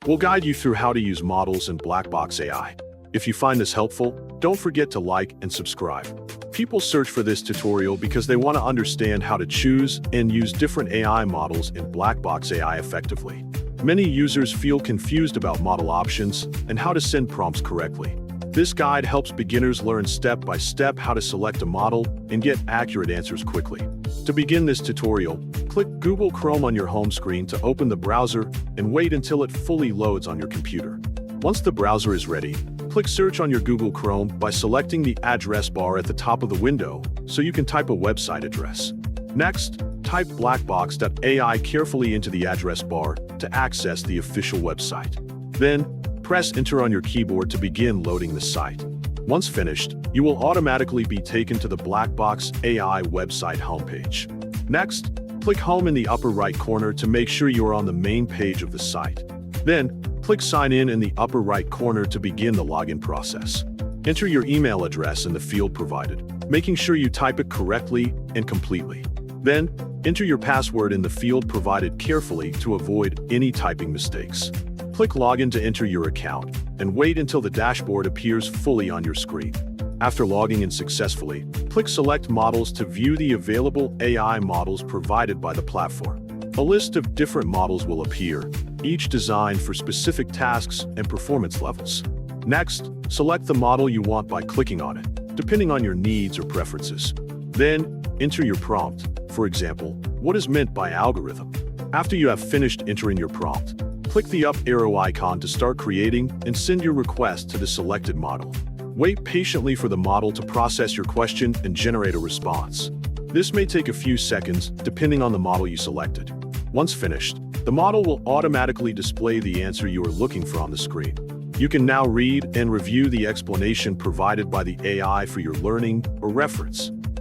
We'll guide you through how to use models in Blackbox AI. If you find this helpful, don't forget to like and subscribe. People search for this tutorial because they want to understand how to choose and use different AI models in Blackbox AI effectively. Many users feel confused about model options and how to send prompts correctly. This guide helps beginners learn step by step how to select a model and get accurate answers quickly. To begin this tutorial, click Google Chrome on your home screen to open the browser and wait until it fully loads on your computer. Once the browser is ready, click Search on your Google Chrome by selecting the address bar at the top of the window so you can type a website address. Next, type blackbox.ai carefully into the address bar to access the official website. Then, press Enter on your keyboard to begin loading the site. Once finished, you will automatically be taken to the Blackbox AI website homepage. Next, click Home in the upper right corner to make sure you are on the main page of the site. Then, click Sign in the upper right corner to begin the login process. Enter your email address in the field provided, making sure you type it correctly and completely. Then, enter your password in the field provided carefully to avoid any typing mistakes. Click Login to enter your account, and wait until the dashboard appears fully on your screen. After logging in successfully, click Select Models to view the available AI models provided by the platform. A list of different models will appear, each designed for specific tasks and performance levels. Next, select the model you want by clicking on it, depending on your needs or preferences. Then, enter your prompt, for example, what is meant by algorithm. After you have finished entering your prompt, click the up arrow icon to start creating and send your request to the selected model. Wait patiently for the model to process your question and generate a response. This may take a few seconds, depending on the model you selected. Once finished, the model will automatically display the answer you are looking for on the screen. You can now read and review the explanation provided by the AI for your learning or reference.